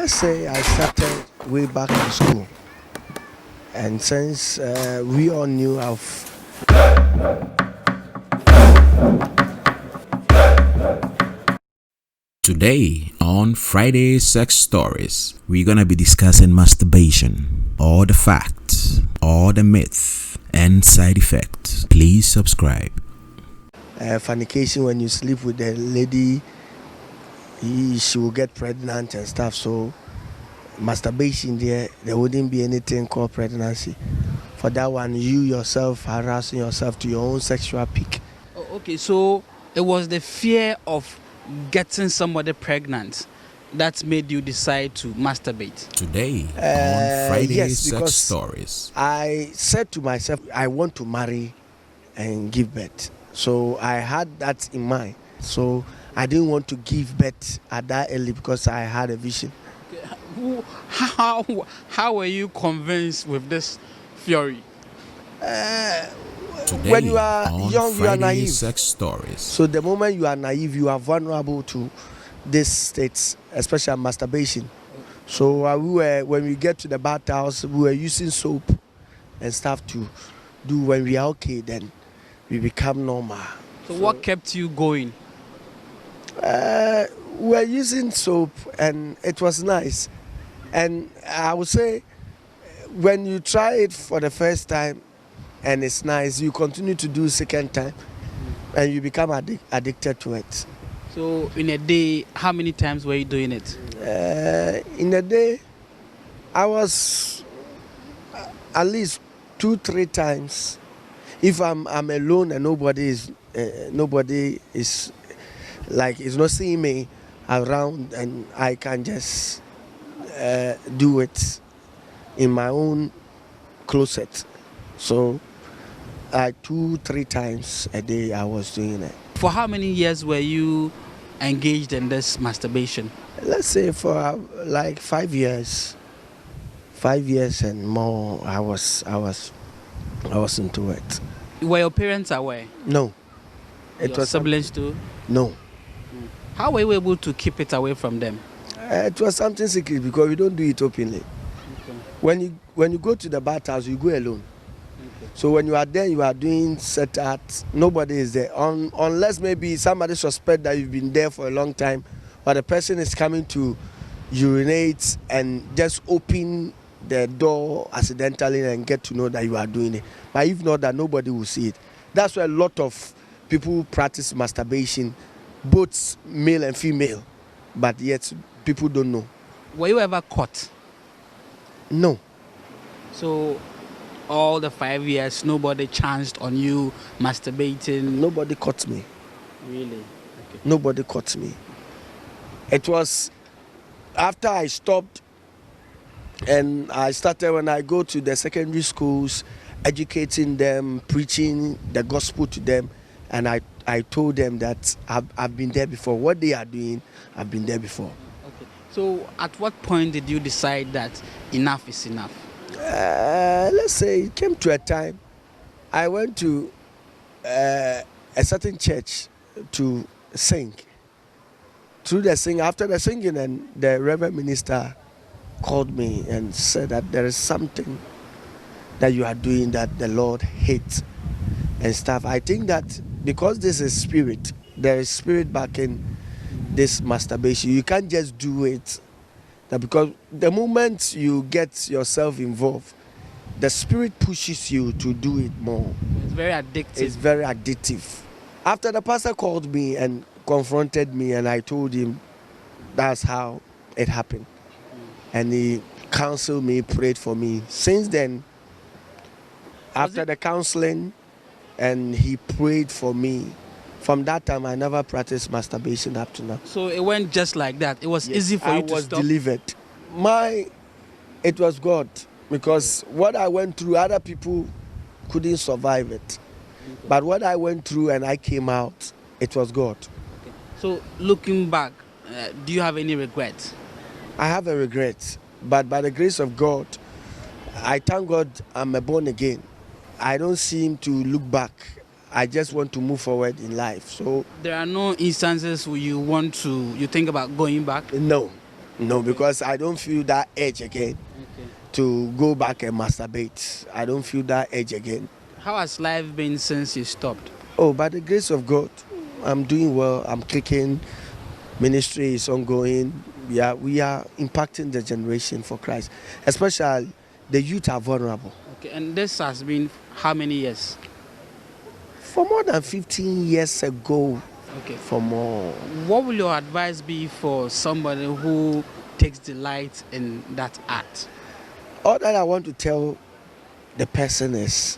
let's say I started way back in school, and since we all knew of Today on Friday Sex Stories, we're gonna be discussing masturbation, all the facts, all the myths, and side effects. Please subscribe. fornication, when you sleep with the lady, she will get pregnant and stuff. So masturbation, there wouldn't be anything called pregnancy. For that one, you yourself harassing yourself to your own sexual peak. Okay, so it was the fear of getting somebody pregnant that made you decide to masturbate. Today on Friday yes, Sex because Stories. I said to myself, I want to marry and give birth. So I had that in mind. So I didn't want to give birth at that early because I had a vision. How were you convinced with this theory? Today When you are on young, you are Friday naive. Sex Stories. So the moment you are naive, you are vulnerable to these states, especially masturbation. So when we get to the bathhouse, we were using soap and stuff to do. When we are okay, then we become normal. So what kept you going? We were using soap and it was nice. And I would say when you try it for the first time and it's nice, you continue to do second time and you become addicted to it. So in a day, how many times were you doing it? In a day, I was at least 2-3 times. If I'm alone and nobody is like is not seeing me around, and I can just do it in my own closet. So 2-3 times a day I was doing it. For how many years were you engaged in this masturbation? Let's say for like 5 years. 5 years and more, I was into it. Were your parents aware? No. Your siblings too? No. How were you able to keep it away from them? It was something secret because we don't do it openly. Okay. When you go to the bathhouse, you go alone. Okay. So when you are there, you are doing set art. Nobody is there unless maybe somebody suspect that you've been there for a long time, or the person is coming to urinate and just open the door accidentally and get to know that you are doing it. But if not, that nobody will see it. That's why a lot of people practice masturbation, both male and female, but yet people don't know. Were you ever caught? No. So all the 5 years, nobody chanced on you masturbating? Nobody caught me. Really? Okay. Nobody caught me. It was after I stopped and I started, when I go to the secondary schools, educating them, preaching the gospel to them, and I told them that I've been there before. What they are doing, I've been there before. Okay. So at what point did you decide that enough is enough? Let's say it came to a time I went to a certain church to sing. Through the singing, after the singing, and the reverend minister called me and said that there is something that you are doing that the Lord hates and stuff. I think that because this is spirit, there is spirit back in this masturbation. You can't just do it. That because the moment you get yourself involved, the spirit pushes you to do it more. It's very addictive. It's very addictive. After the pastor called me and confronted me, and I told him that's how it happened. And he counseled me, prayed for me. Since then, after the counseling, and he prayed for me, from that time I never practiced masturbation up to now. So it went just like that. It was easy for you to stop? I was delivered. It was God, because what I went through, other people couldn't survive it. Okay. But what I went through and I came out, it was God. Okay. So looking back, do you have any regrets? I have a regret, but by the grace of God, I thank God I'm a born again. I don't seem to look back. I just want to move forward in life. So there are no instances where you think about going back? No. No, because I don't feel that edge again Okay. to go back and masturbate. I don't feel that edge again. How has life been since you stopped? Oh, by the grace of God, I'm doing well. I'm clicking. Ministry is ongoing. We are impacting the generation for Christ. Especially the youth are vulnerable. Okay, and this has been how many years? For more than 15 years ago, Okay. for more. What will your advice be for somebody who takes delight in that act? All that I want to tell the person is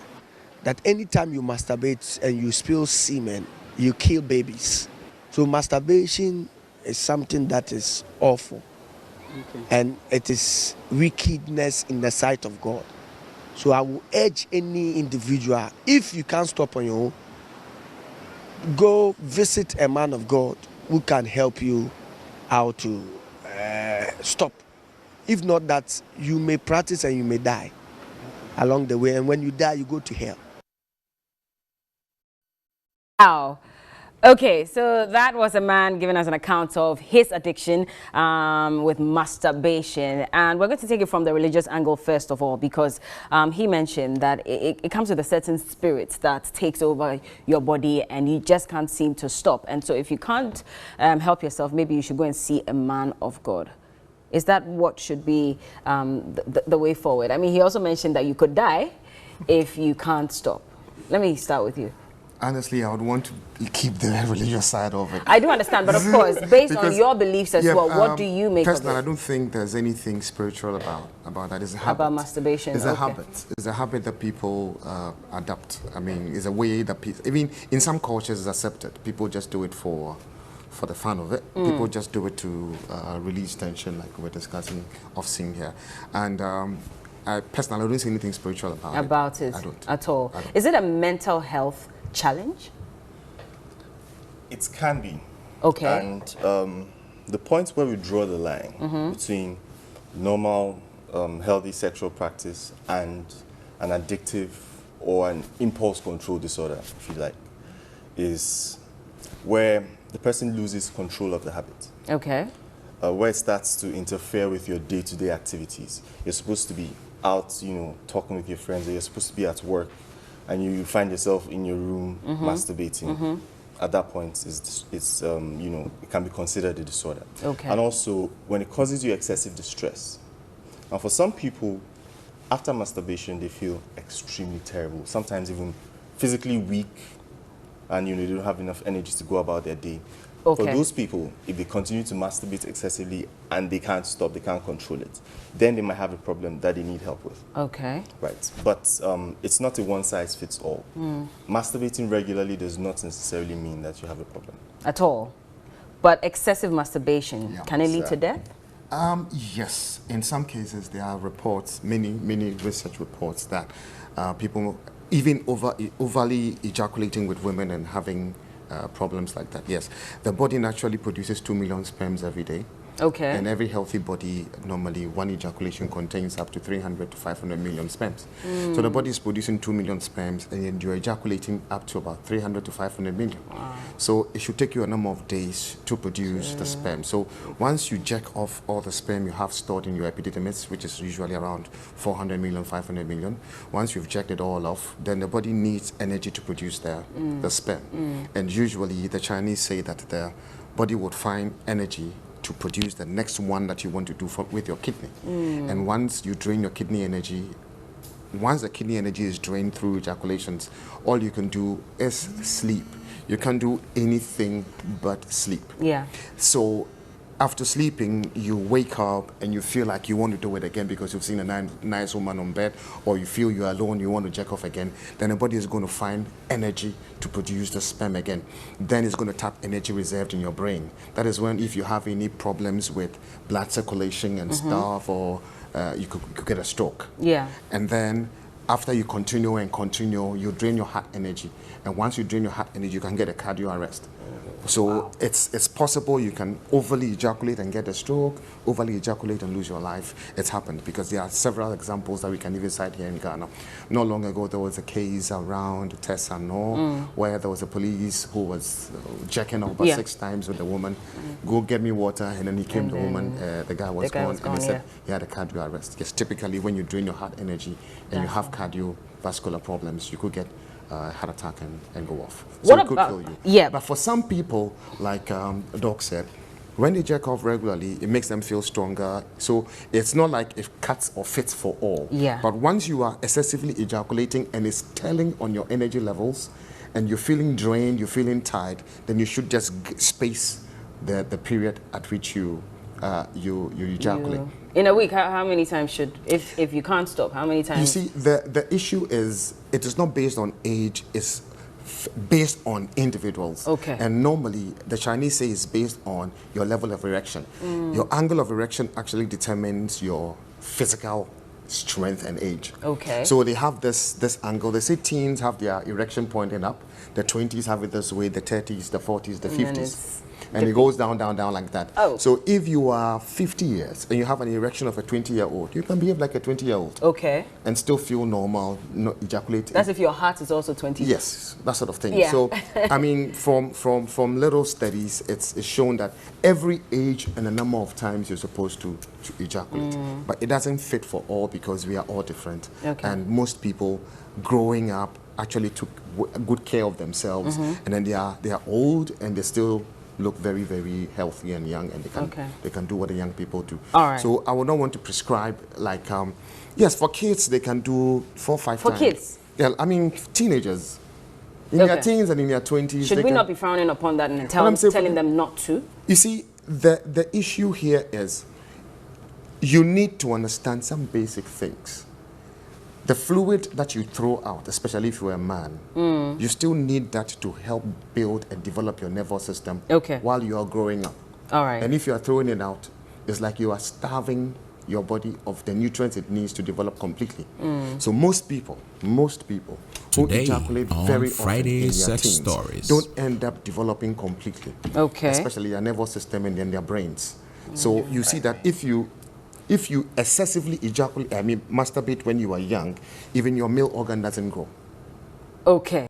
that anytime you masturbate and you spill semen, you kill babies. So masturbation is something that is awful. Okay. And it is wickedness in the sight of God. So I will urge any individual, if you can't stop on your own, go visit a man of God who can help you how to stop. If not that, you may practice and you may die along the way. And when you die, you go to hell. Wow. Okay, so that was a man giving us an account of his addiction with masturbation. And we're going to take it from the religious angle first of all, because he mentioned that it comes with a certain spirit that takes over your body and you just can't seem to stop. And so if you can't help yourself, maybe you should go and see a man of God. Is that what should be the way forward? I mean, he also mentioned that you could die if you can't stop. Let me start with you. Honestly, I would want to keep the religious side of it. I do understand, but of course, based on your beliefs as well, what do you make of personally, it? I don't think there's anything spiritual about that. It's a habit. About masturbation, It's a okay. habit. It's a habit that people adapt. I mean, it's a way that people, even in some cultures, it's accepted. People just do it for the fun of it. People just do it to release tension, like we're discussing off scene here. And I personally don't see anything spiritual about it. It I don't. at all. I don't. Is it a mental health challenge? It can be. Okay. And the point where we draw the line between normal, healthy sexual practice and an addictive or an impulse control disorder, if you like, is where the person loses control of the habit. Okay. Where it starts to interfere with your day-to-day activities. You're supposed to be out, talking with your friends, or you're supposed to be at work, and you find yourself in your room masturbating. At that point, it's it can be considered a disorder. Okay. And also, when it causes you excessive distress. And for some people, after masturbation, they feel extremely terrible, sometimes even physically weak, and they don't have enough energy to go about their day. Okay. For those people, if they continue to masturbate excessively and they can't stop, they can't control it, then they might have a problem that they need help with. Okay. Right. But it's not a one-size-fits-all. Masturbating regularly does not necessarily mean that you have a problem. At all. But excessive masturbation, Yeah. can it lead to death? Yes, in some cases there are reports, many research reports that people even overly ejaculating with women and having problems like that. Yes, the body naturally produces 2 million sperms every day. Okay. And every healthy body, normally one ejaculation contains up to 300 to 500 million sperms. So the body is producing 2 million sperms and you're ejaculating up to about 300 to 500 million. Wow. So it should take you a number of days to produce the sperm. So once you jack off all the sperm you have stored in your epididymis, which is usually around 400 million, 500 million, once you've jacked it all off, then the body needs energy to produce the sperm. And usually the Chinese say that the body would find energy to produce the next one that you want to do with your kidney. And once you drain your kidney energy, once the kidney energy is drained through ejaculations, all you can do is sleep. You can't do anything but sleep. Yeah. So after sleeping, you wake up and you feel like you want to do it again because you've seen a nice woman on bed, or you feel you're alone, you want to jack off again. Then the body is going to find energy to produce the sperm again. Then it's going to tap energy reserved in your brain. That is when, if you have any problems with blood circulation and stuff, or you could get a stroke. Yeah. And then after you continue and continue, you drain your heart energy. And once you drain your heart energy, you can get a cardio arrest. So it's possible you can overly ejaculate and get a stroke, overly ejaculate and lose your life. It's happened because there are several examples that we can even cite here in Ghana. Not long ago, there was a case around Tessa No, where there was a police who was jacking off about 6 times with the woman. Go get me water, and then he came to the woman. The guy was gone, and he said he had a cardio arrest. Yes, typically when you drain your heart energy and you have cardiovascular problems, you could get heart attack and go off. So it could kill you. Yeah. But for some people, like Doc said, when they jerk off regularly, it makes them feel stronger. So it's not like it cuts or fits for all. Yeah. But once you are excessively ejaculating and it's telling on your energy levels, and you're feeling drained, you're feeling tired, then you should just space the period at which you ejaculate. In a week, how many times should, if you can't stop, how many times? You see, the issue is, it is not based on age, it's based on individuals. Okay. And normally, the Chinese say it's based on your level of erection. Your angle of erection actually determines your physical strength and age. Okay. So they have this angle. They say teens have their erection pointing up, the 20s have it this way, the 30s, the 40s, the 50s. And it goes down, down, down like that. Oh. So if you are 50 years and you have an erection of a 20-year-old, you can behave like a 20-year-old. Okay. And still feel normal, not ejaculate. That's if your heart is also 20. Yes, that sort of thing. Yeah. So, I mean, from little studies, it's shown that every age and a number of times you're supposed to ejaculate. But it doesn't fit for all because we are all different. Okay. And most people growing up actually took good care of themselves. And then they are old and they still look very, very healthy and young, and they can do what the young people do. All right. So I would not want to prescribe like, yes, for kids they can do 4 or 5 times. For kids? Yeah, I mean teenagers. In their teens and in their 20s. Should we not be frowning upon that and telling them not to? You see, the issue here is you need to understand some basic things. The fluid that you throw out, especially if you're a man, you still need that to help build and develop your nervous system while you are growing up. All right. And if you are throwing it out, it's like you are starving your body of the nutrients it needs to develop completely. So most people who Today ejaculate on very Friday often in their Sex teens Stories. don't end up developing completely. Okay. Especially their nervous system and then their brains. So you see that if you excessively ejaculate, masturbate when you are young, even your male organ doesn't grow. Okay.